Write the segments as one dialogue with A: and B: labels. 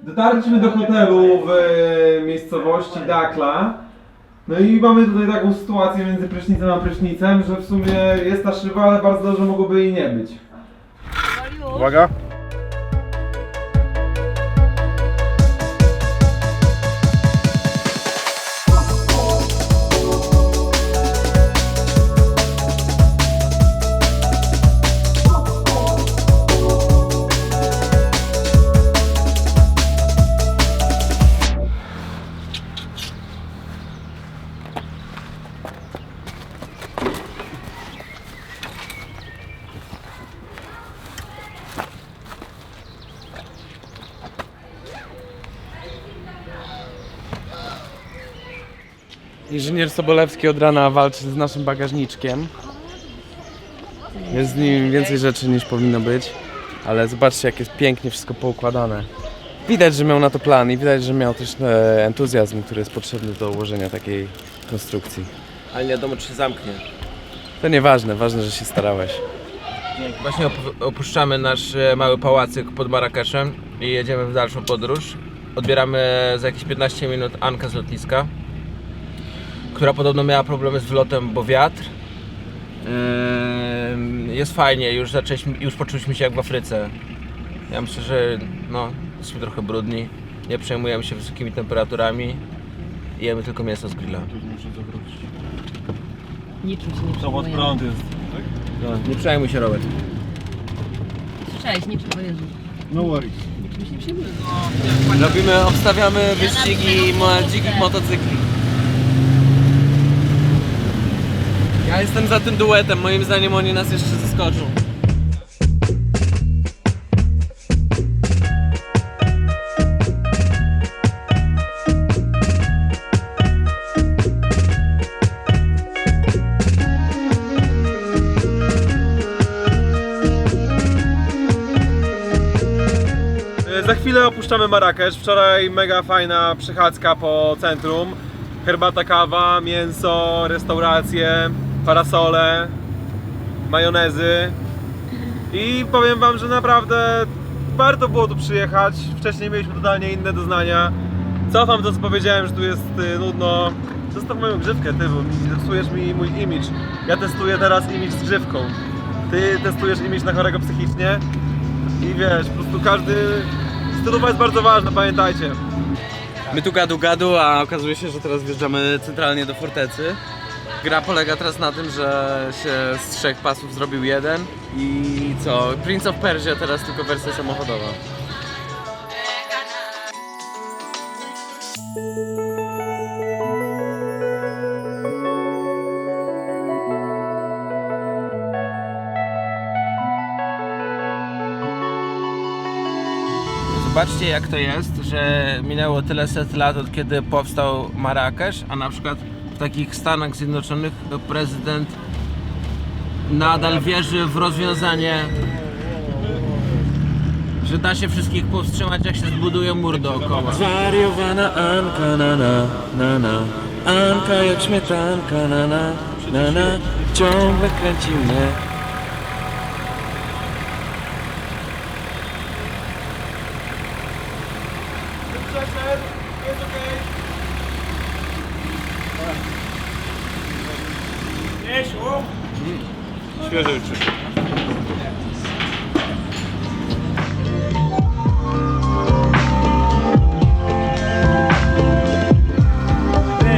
A: Dotarliśmy do hotelu w miejscowości Dakla. No i mamy tutaj taką sytuację między prysznicem a prysznicem, że w sumie jest ta szyba, ale bardzo dobrze mogłoby jej nie być.
B: Uwaga! Inżynier Sobolewski od rana walczy z naszym bagażniczkiem. Jest z nim więcej rzeczy niż powinno być, ale zobaczcie, jak jest pięknie wszystko poukładane. Widać, że miał na to plan i widać, że miał też entuzjazm, który jest potrzebny do ułożenia takiej konstrukcji.
C: Ale nie wiadomo, czy się zamknie.
B: To nieważne, ważne, że się starałeś.
C: Właśnie opuszczamy nasz mały pałacyk pod Marrakeszem i jedziemy w dalszą podróż. Odbieramy za jakieś 15 minut Ankę z lotniska, która podobno miała problemy z wlotem, bo wiatr. Jest fajnie, już poczuliśmy się jak w Afryce. Ja myślę, że jesteśmy trochę brudni, nie przejmujemy się wysokimi temperaturami i jemy tylko mięso z grilla.
D: Niczym się nie przejmujemy.
C: Nie przejmuj się, Robert.
D: Słyszałeś, niczym, o Jezu.
B: No worries.
D: Niczym się nie przejmujemy.
B: Obstawiamy wyścigi dzikich motocykli. Ja jestem za tym duetem, moim zdaniem oni nas jeszcze zaskoczą.
A: Za chwilę opuszczamy Marrakesz. Wczoraj mega fajna przechadzka po centrum. Herbata, kawa, mięso, restauracje, parasole, majonezy. I powiem wam, że naprawdę warto było tu przyjechać. Wcześniej mieliśmy totalnie inne doznania. Cofam to, co powiedziałem, że tu jest nudno. Zostaw moją grzywkę, ty, bo zepsujesz mi mój imidż. Ja testuję teraz imidż z grzywką. Ty testujesz imidż na chorego psychicznie. I wiesz, po prostu stylowa jest bardzo ważna, pamiętajcie.
B: My tu gadu, a okazuje się, że teraz wjeżdżamy centralnie do fortecy. Gra polega teraz na tym, że się z 3 pasów zrobił jeden i co? Prince of Persia teraz tylko wersja samochodowa.
C: Zobaczcie, jak to jest, że minęło tyle set lat, od kiedy powstał Marrakesz, a na przykład w takich Stanach Zjednoczonych prezydent nadal wierzy w rozwiązanie, że da się wszystkich powstrzymać, jak się zbuduje mur dookoła.
B: Zwariowana Anka, na. Anka jak śmietanka, na. Ciągle kręci mnie. Świeże uczy.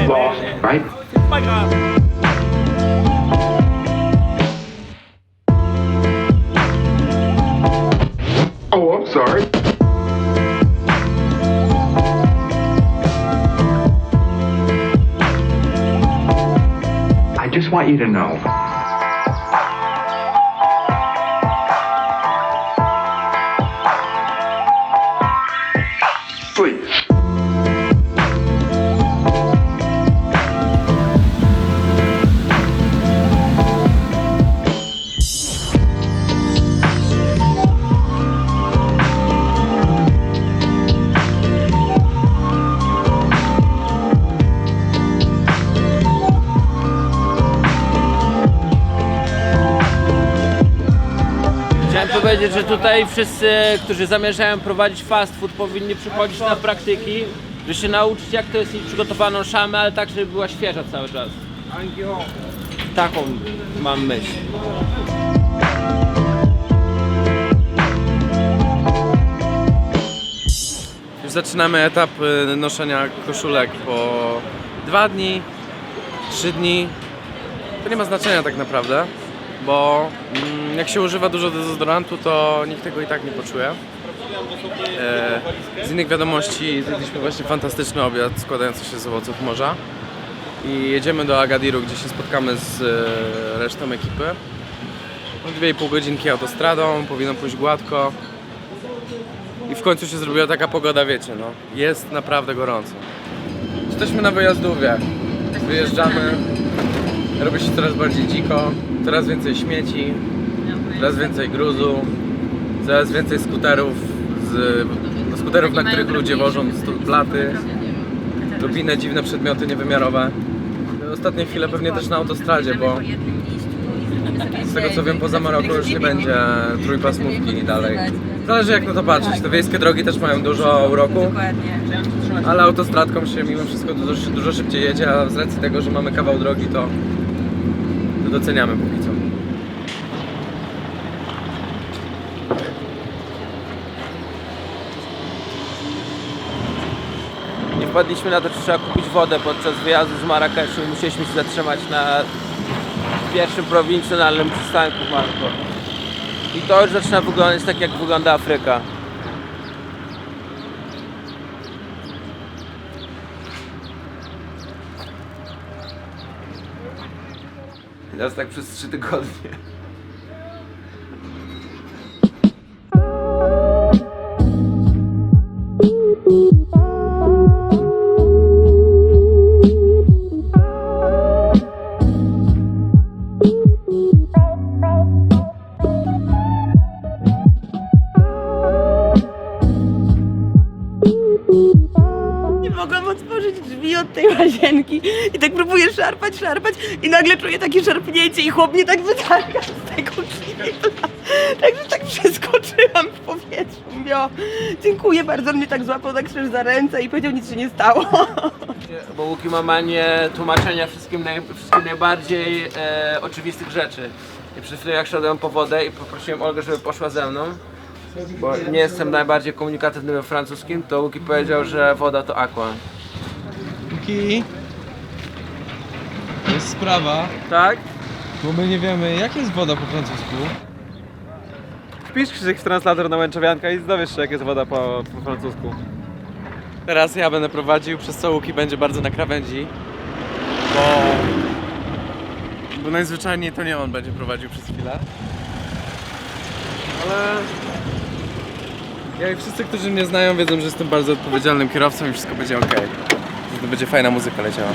E: Lost, right? Oh, I'm sorry. I just want you to know. Please.
C: powiedzieć, że tutaj wszyscy, którzy zamierzają prowadzić fast food, powinni przychodzić na praktyki, żeby się nauczyć, jak to jest mieć przygotowaną szamę, ale tak, żeby była świeża cały czas. Taką mam myśl.
B: Już zaczynamy etap noszenia koszulek po 2 dni, 3 dni. To nie ma znaczenia tak naprawdę, bo jak się używa dużo dezodorantu, to nikt tego i tak nie poczuje. Z innych wiadomości zjedliśmy właśnie fantastyczny obiad składający się z owoców morza i jedziemy do Agadiru, gdzie się spotkamy z resztą ekipy. 2,5 godzinki autostradą, powinno pójść gładko. I w końcu się zrobiła taka pogoda, wiecie, no. Jest naprawdę gorąco. Jesteśmy na wyjazdówie. Wyjeżdżamy. Robi się coraz bardziej dziko. Coraz więcej śmieci. Coraz więcej gruzu. Coraz więcej skuterów. Skuterów, na których ludzie wożą blaty. Lub inne dziwne przedmioty niewymiarowe. Ostatnie chwile pewnie też na autostradzie, bo z tego co wiem, poza Maroku już nie będzie trójpasmówki dalej. Zależy jak na to patrzeć. Te wiejskie drogi też mają dużo uroku, ale autostradką się mimo wszystko dużo szybciej jedzie, a z racji tego, że mamy kawał drogi, to doceniamy póki co.
C: Nie wpadliśmy na to, czy trzeba kupić wodę podczas wyjazdu z Marrakeszu i musieliśmy się zatrzymać na pierwszym prowincjonalnym przystanku w Maroku. I to już zaczyna wyglądać tak, jak wygląda Afryka. Teraz tak przez 3 tygodnie.
F: Nie mogłam otworzyć drzwi od tej łazienki i tak próbuję szarpać i nagle czuję takie szarpnięcie i chłop mnie tak wytarga z tego kibla. Także tak przeskoczyłam w powietrzu. Mówię, o, dziękuję bardzo, on mnie tak złapał tak krzyż za ręce i powiedział, nic się nie stało.
C: Bo Łuki ma manię tłumaczenia wszystkim najbardziej oczywistych rzeczy. I przed chwilą jak szedłem po wodę i poprosiłem Olgę, żeby poszła ze mną, bo nie jestem najbardziej komunikatywny we francuskim, to Łuki powiedział, że woda to aqua.
G: Łuki, jest sprawa,
C: Tak?
G: bo my nie wiemy jak jest woda po francusku.
A: Wpisz Krzysiek w translator na Łęczowianka i dowiesz się jak jest woda po francusku.
B: Teraz ja będę prowadził, przez co Łuki będzie bardzo na krawędzi, bo najzwyczajniej to nie on będzie prowadził przez chwilę. Ale ja i wszyscy, którzy mnie znają, wiedzą, że jestem bardzo odpowiedzialnym kierowcą i wszystko będzie ok. To będzie fajna muzyka leciała.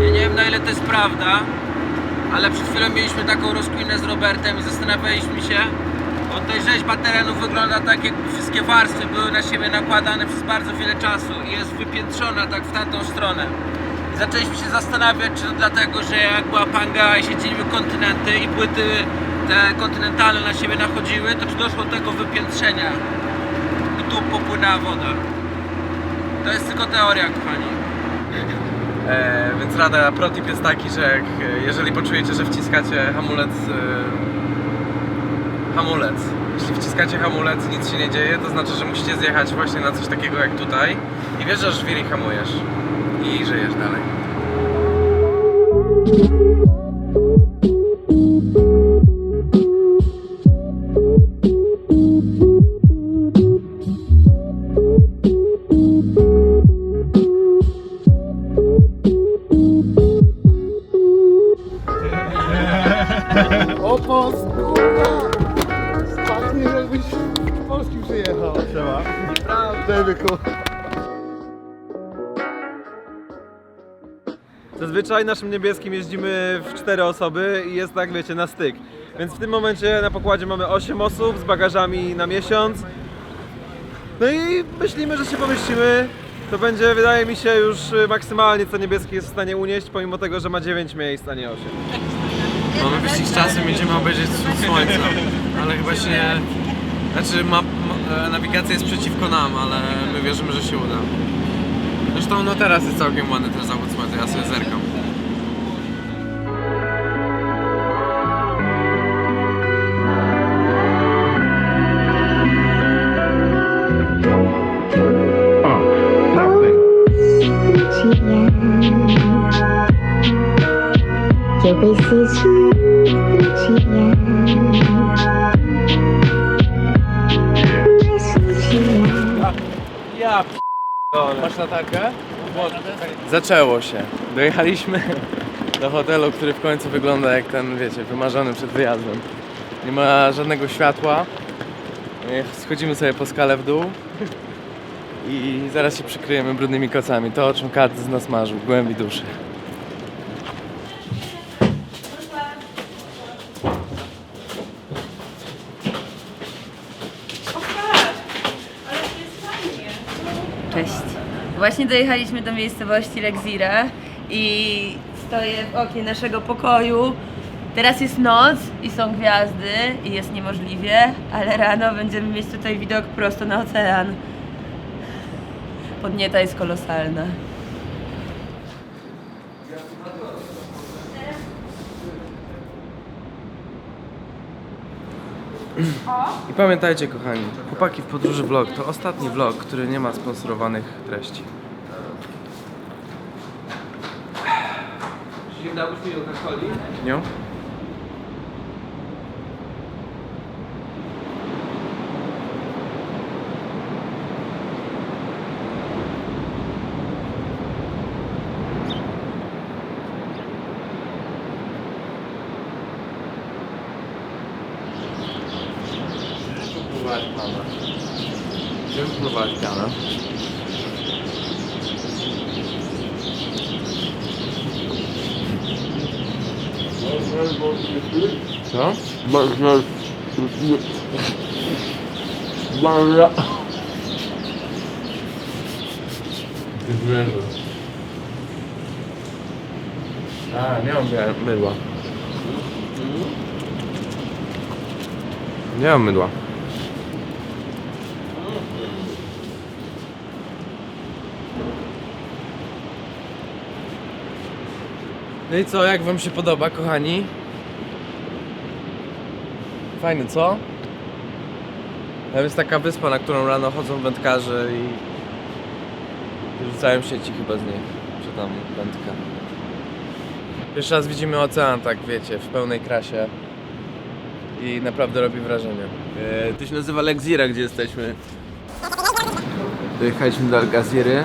C: Ja nie wiem na ile to jest prawda, ale przed chwilą mieliśmy taką rozkminę z Robertem i zastanawialiśmy się, bo tutaj rzeźba terenu wygląda tak, jakby wszystkie warstwy były na siebie nakładane przez bardzo wiele czasu i jest wypiętrzona tak w tamtą stronę. I zaczęliśmy się zastanawiać, czy to dlatego, że jak była Panga i się dzieliły kontynenty i płyty te kontynentalne na siebie nachodziły, to czy doszło do tego wypiętrzenia i tu popłynęła woda. To jest tylko teoria, kochani.
B: Więc rada, protip jest taki, że jeżeli poczujecie, że wciskacie hamulec, jeśli wciskacie hamulec i nic się nie dzieje, to znaczy, że musicie zjechać właśnie na coś takiego jak tutaj i wjeżdżasz w wir i hamujesz i żyjesz dalej.
A: Zazwyczaj naszym niebieskim jeździmy w 4 osoby i jest tak, wiecie, na styk. Więc w tym momencie na pokładzie mamy 8 osób z bagażami na miesiąc. No i myślimy, że się pomieścimy. To będzie, wydaje mi się, już maksymalnie co niebieski jest w stanie unieść, pomimo tego, że ma 9 miejsc, a nie 8.
B: Mamy wyścig z czasem, będziemy obejrzeć wschód słońca, ale chyba się nie... Znaczy nawigacja jest przeciwko nam, ale my wierzymy, że się uda. Zresztą no teraz jest całkiem ładny ten zachód słońca, ja sobie zerkam. Ja Masz latarkę? Zaczęło się. Dojechaliśmy do hotelu, który w końcu wygląda jak ten, wiecie, wymarzony przed wyjazdem. Nie ma żadnego światła. Schodzimy sobie po skale w dół i zaraz się przykryjemy brudnymi kocami. To, o czym każdy z nas marzył w głębi duszy.
F: Cześć. Właśnie dojechaliśmy do miejscowości Lexira i stoję w oknie naszego pokoju. Teraz jest noc i są gwiazdy i jest niemożliwie, ale rano będziemy mieć tutaj widok prosto na ocean. Podnieta jest kolosalna.
B: I pamiętajcie, kochani, Chłopaki w podróży vlog to ostatni vlog, który nie ma sponsorowanych treści.
C: Nie dałbyś mi Coca-Coli?
B: Nie? Chcemy próbować pianę. Co? A, nie mam mydła. Nie mam mydła. No i co, jak wam się podoba, kochani? Fajny, co? Tam jest taka wyspa, na którą rano chodzą wędkarze i rzucają sieci chyba z niej, czy tam wędka. Pierwszy raz widzimy ocean, tak wiecie, w pełnej krasie i naprawdę robi wrażenie.
C: To się nazywa Lexira, gdzie jesteśmy. Dojechaliśmy do Algeziry.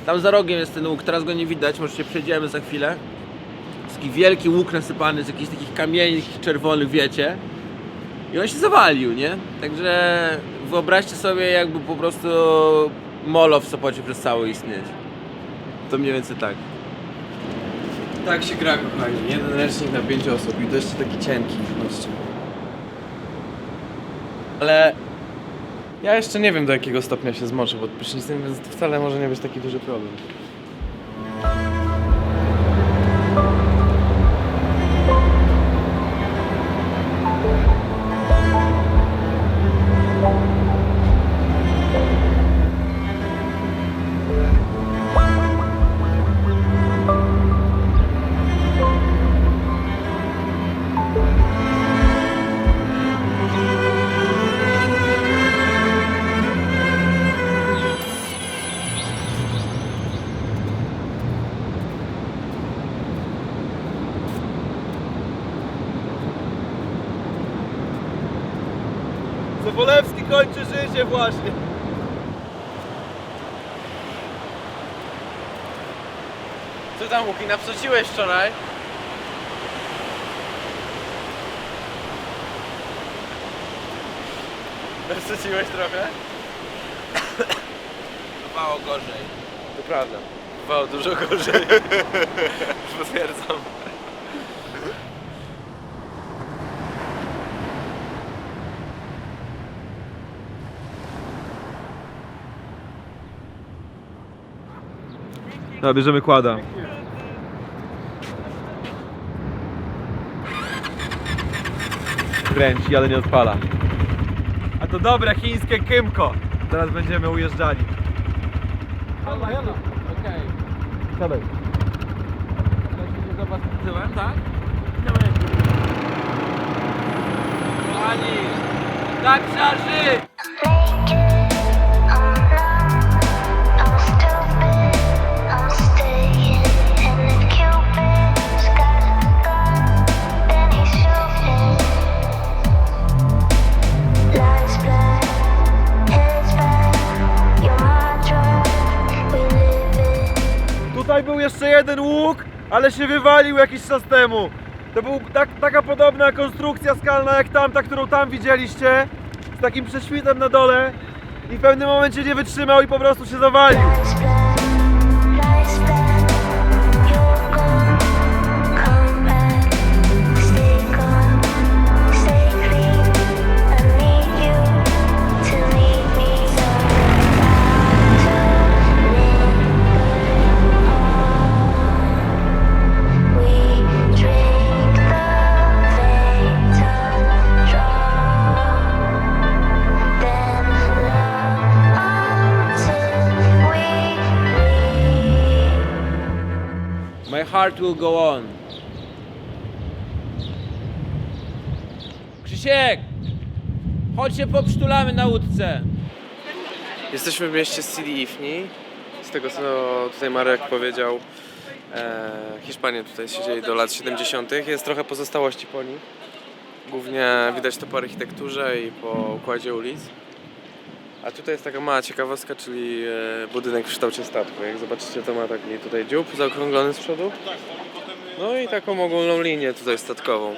C: Tam za rogiem jest ten łuk, teraz go nie widać, może się przejdziemy za chwilę. Jest taki wielki łuk nasypany z jakichś takich kamieni czerwonych, wiecie. I on się zawalił, nie? Także wyobraźcie sobie, jakby po prostu molo w Sopocie przez cały istnieć. To mniej więcej tak.
B: Tak się gra, kochani. Jeden ręcznik na 5 osób i to jeszcze taki cienki, patrzcie. Ale ja jeszcze nie wiem, do jakiego stopnia się zmoczę pod prysznicem, więc to wcale może nie być taki duży problem.
A: Sobolewski kończy życie właśnie.
B: Co tam, Łuki, napsuciłeś wczoraj? Napsuciłeś trochę?
C: Bywało gorzej.
B: To prawda. Bywało dużo gorzej. Potwierdzam.
A: No, bierzemy kłada. Kręci, ale nie odpala. A to dobre chińskie kymko. Teraz będziemy ujeżdżali.
C: Okej.
A: Siadaj.
C: Zobacz tyłem, tak? Kochani, tak trzeba żyć!
A: Tutaj był jeszcze jeden łuk, ale się wywalił jakiś czas temu. To był taka podobna konstrukcja skalna jak tamta, którą tam widzieliście, z takim prześwitem na dole i w pewnym momencie nie wytrzymał i po prostu się zawalił.
C: My heart will go on. Krzysiek! Chodź się poprzytulamy na łódce.
B: Jesteśmy w mieście Sidi Ifni. Z tego co tutaj Marek powiedział, Hiszpanie tutaj siedzieli do lat 70. Jest trochę pozostałości po nich. Głównie widać to po architekturze i po układzie ulic. A tutaj jest taka mała ciekawostka, czyli budynek w kształcie statku. Jak zobaczycie, to ma taki tutaj dziób zaokrąglony z przodu. No i taką ogólną linię tutaj statkową.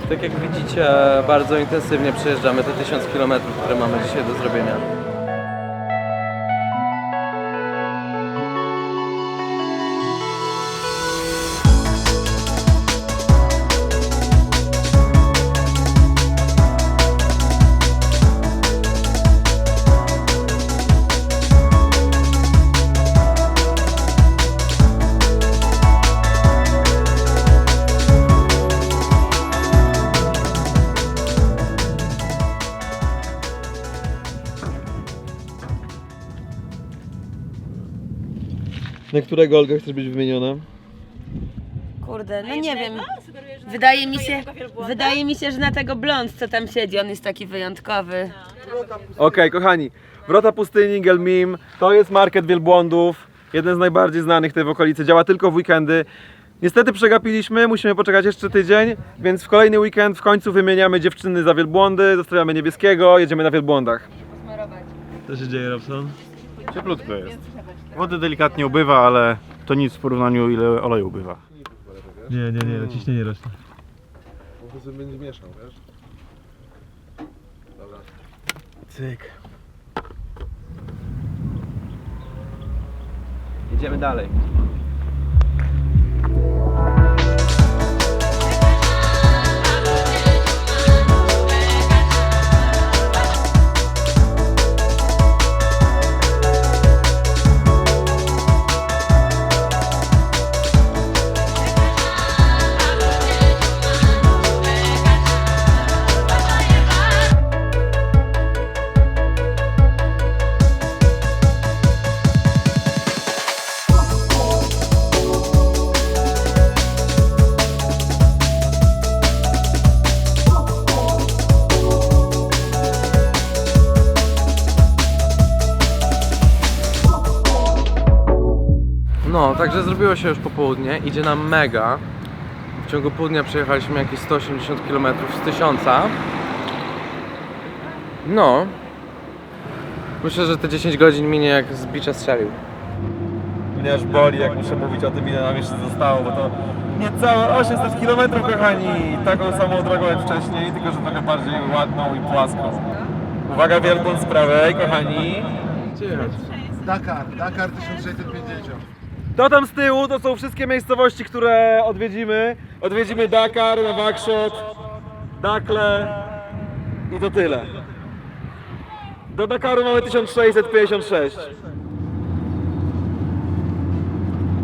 B: Tak jak widzicie, bardzo intensywnie przejeżdżamy te 1000 km, które mamy dzisiaj do zrobienia.
A: Na którego Olga chcesz być wymieniona?
F: Kurde, no nie wiem. Wydaje mi się, że na tego blond, co tam siedzi, on jest taki wyjątkowy.
A: Okej, kochani, Wrota Pustyni, Gelmim, to jest market wielbłądów, jeden z najbardziej znanych tutaj w okolicy, działa tylko w weekendy. Niestety przegapiliśmy, musimy poczekać jeszcze tydzień, więc w kolejny weekend w końcu wymieniamy dziewczyny za wielbłądy, zostawiamy niebieskiego, jedziemy na wielbłądach. Co się dzieje, Robson?
H: Cieplutko jest. Wody delikatnie ubywa, ale to nic w porównaniu ile oleju ubywa.
A: Nie, ciśnienie rośnie.
B: Po prostu będzie mieszał, wiesz? Dobra.
A: Cyk.
C: Idziemy dalej.
B: No, także zrobiło się już popołudnie, idzie nam mega. W ciągu pół dnia przejechaliśmy jakieś 180 km z 1000. No. Myślę, że te 10 godzin minie jak z bicza strzelił.
A: Mnie aż boli, jak muszę mówić o tym, ile nam jeszcze zostało, bo to niecałe 800 km, kochani, taką samą drogą jak wcześniej, tylko że trochę bardziej ładną i płaską. Uwaga, wielką z prawej, kochani.
I: Dakar 1650.
A: To tam z tyłu to są wszystkie miejscowości, które odwiedzimy. Odwiedzimy Dakar, Nouakchott, Dakhla i to tyle. Do Dakaru mamy 1656.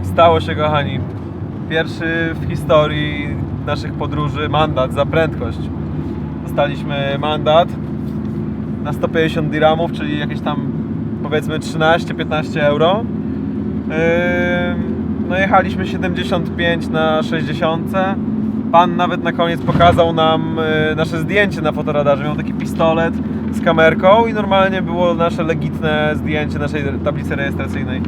A: Stało się, kochani. Pierwszy w historii naszych podróży mandat za prędkość. Dostaliśmy mandat na 150 dirhamów, czyli jakieś tam powiedzmy 13-15 euro. No jechaliśmy 75 na 60. Pan nawet na koniec pokazał nam nasze zdjęcie na fotoradarze. Miał taki pistolet z kamerką i normalnie było nasze legitne zdjęcie naszej tablicy rejestracyjnej.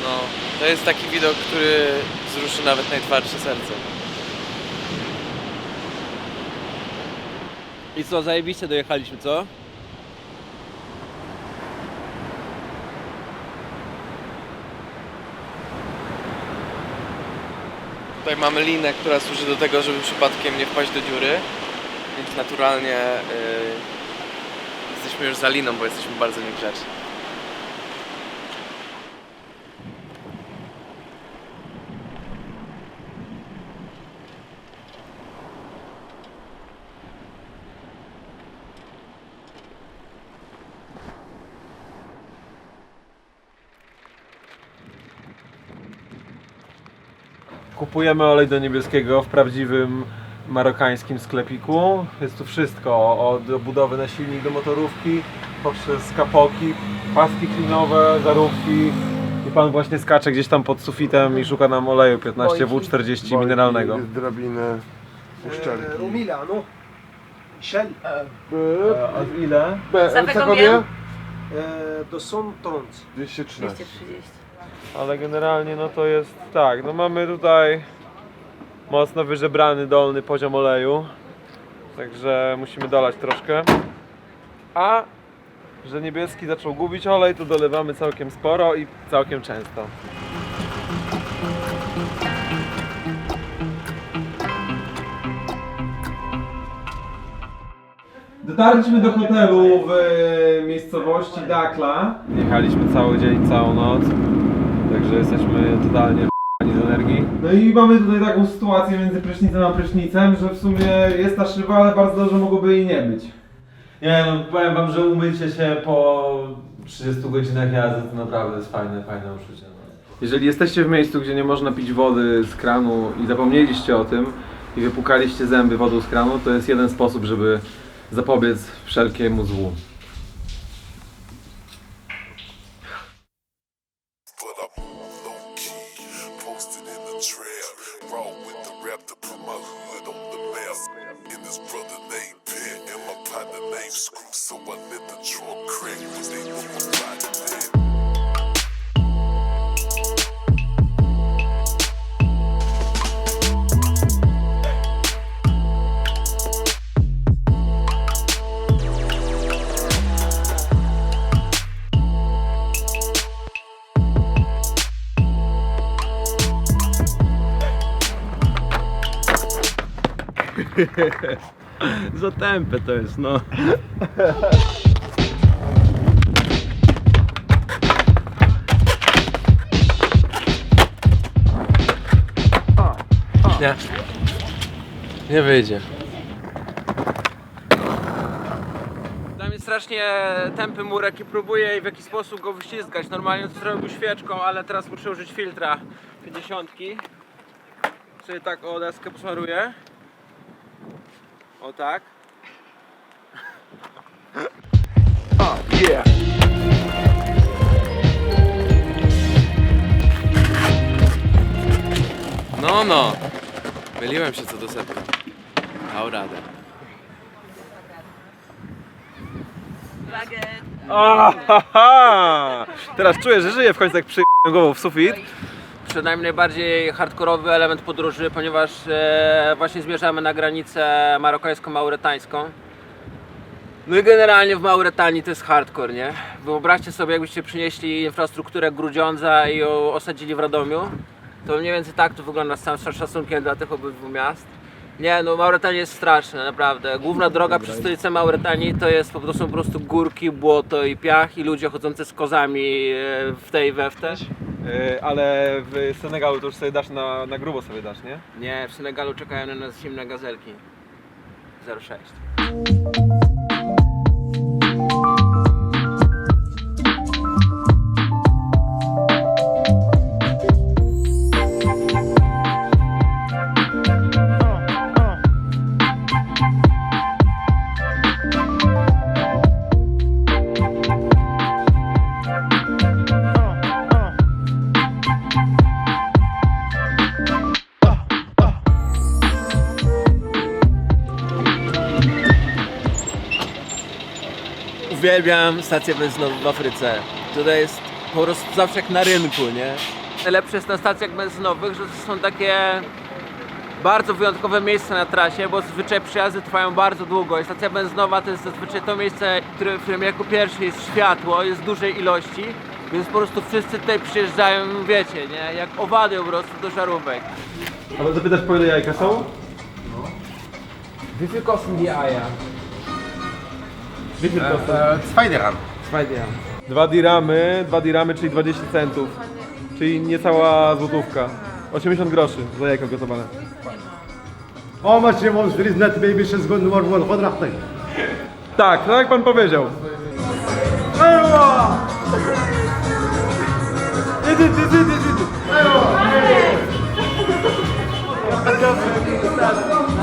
B: No, to jest taki widok, który wzruszy nawet najtwardsze serce.
C: I co, zajebiście dojechaliśmy, co?
B: Tutaj mamy linę, która służy do tego, żeby przypadkiem nie wpaść do dziury, więc naturalnie jesteśmy już za liną, bo jesteśmy bardzo niegrzeczni.
A: Kupujemy olej do niebieskiego w prawdziwym marokańskim sklepiku. Jest tu wszystko, od obudowy na silnik do motorówki, poprzez kapoki, paski klinowe, żarówki. I pan właśnie skacze gdzieś tam pod sufitem i szuka nam oleju 15W40 mineralnego.
I: Drabinę, uszczelki.
J: Rumila, no. Shell.
A: A ile?
D: Za combien?
J: To są tons.
I: 213.
D: 230.
A: Ale generalnie no to jest tak, no mamy tutaj mocno wyżebrany dolny poziom oleju, także musimy dolać troszkę. A że niebieski zaczął gubić olej, to dolewamy całkiem sporo i całkiem często. Dotarliśmy do hotelu w miejscowości Dakhla. Jechaliśmy cały dzień, całą noc, także jesteśmy totalnie z energii. No i mamy tutaj taką sytuację między prysznicem a prysznicem, że w sumie jest ta szyba, ale bardzo dobrze mogłoby jej nie być. Nie no, powiem wam, że umycie się po 30 godzinach jazdy to naprawdę jest fajne uczucie. No. Jeżeli jesteście w miejscu, gdzie nie można pić wody z kranu i zapomnieliście o tym i wypukaliście zęby wodą z kranu, to jest jeden sposób, żeby zapobiec wszelkiemu złu.
C: Za tępe to jest, no.
B: Nie. Nie wyjdzie.
C: Tam jest strasznie tępy murek i próbuję w jakiś sposób go wyściskać. Normalnie to zrobił świeczką, ale teraz muszę użyć filtra 50. Czyli tak o deskę posmaruję. O tak.
B: No. Myliłem się co do Sepka. Dał radę.
A: Ahaha! Teraz czuję, że żyję w końcu, jak przyjechałem głową w sufit.
C: Przynajmniej najbardziej hardkorowy element podróży, ponieważ właśnie zmierzamy na granicę marokańsko-mauretańską. No i generalnie w Mauretanii to jest hardcore, nie? Wyobraźcie sobie, jakbyście przynieśli infrastrukturę Grudziądza i ją osadzili w Radomiu. To mniej więcej tak to wygląda z całym szacunkiem dla tych obydwu miast. Nie, no Mauretania jest straszna, naprawdę. Główna droga przez stolicę Mauretanii to są po prostu górki, błoto i piach i ludzie chodzący z kozami w tej we w te.
A: Ale w Senegalu to już sobie dasz na grubo sobie dasz, nie?
C: Nie, w Senegalu czekają na nas zimne gazelki. 06. Uwielbiam stację benzynową w Afryce. Tutaj jest po prostu zawsze jak na rynku, nie? Najlepsze jest na stacjach benzynowych, że to są takie bardzo wyjątkowe miejsca na trasie, bo zazwyczaj przejazdy trwają bardzo długo i stacja benzynowa to jest zazwyczaj to miejsce, w którym jako pierwsze jest światło, jest dużej ilości, więc po prostu wszyscy tutaj przyjeżdżają, wiecie, nie? Jak owady po prostu do żarówek.
A: Ale zapytasz, po ile jajka są?
C: Wie viel kosten die Eier?
A: Wie viel kosztuje?
I: 2 dirham.
C: 2 dirham.
A: 2 dirhamy, czyli 20 centów. Czyli niecała złotówka. 80 groszy za jajko gotowane.
I: How much you want? There is not baby she's going to work. خد راحتك.
A: Tak, tak jak pan powiedział.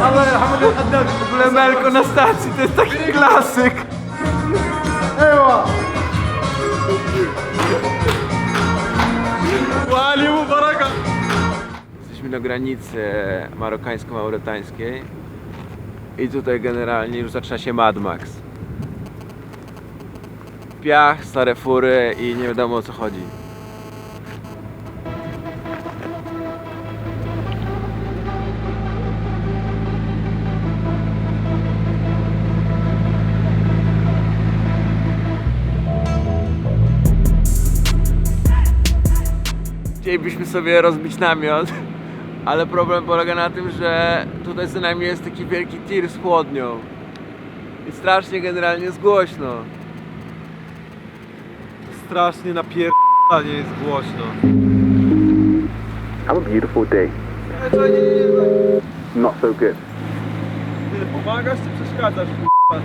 I: الله يرحمك الحداد.
A: W ogóle Melko na stacji to jest taki klasyk.
I: ايوه.
A: Wali mu baraka.
C: Jesteśmy na granicy marokańsko-mauretańskiej i tutaj generalnie już zaczyna się Mad Max. Piach, stare fury i nie wiadomo o co chodzi. Chcielibyśmy sobie rozbić namiot, ale problem polega na tym, że tutaj co najmniej jest taki wielki tir z chłodnią i strasznie generalnie jest głośno.
A: Strasznie napierdalnie jest głośno.
E: Have a beautiful day. Not so good.
A: Ty pomagasz czy przeszkadzasz?
C: Ale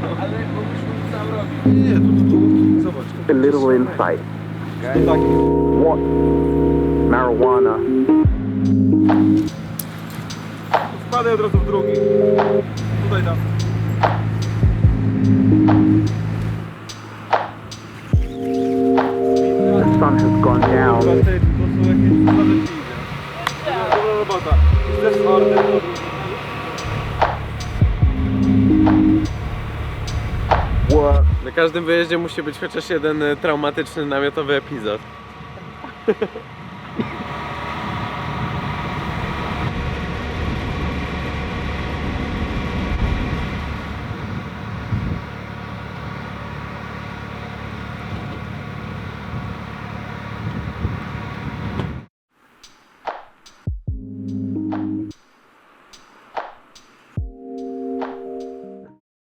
C: mogliśmy to sam robić.
A: Nie, tu. Zobacz.
E: A little insight.
A: Taki.
E: What? Marijuana.
A: Wpadaj od razu w drugi. Tutaj tam.
E: The sun has gone down.
A: To są jakieś strategie. Dobra robota. Chcesz order?
E: Work.
B: Na każdym wyjeździe musi być chociaż jeden traumatyczny namiotowy epizod.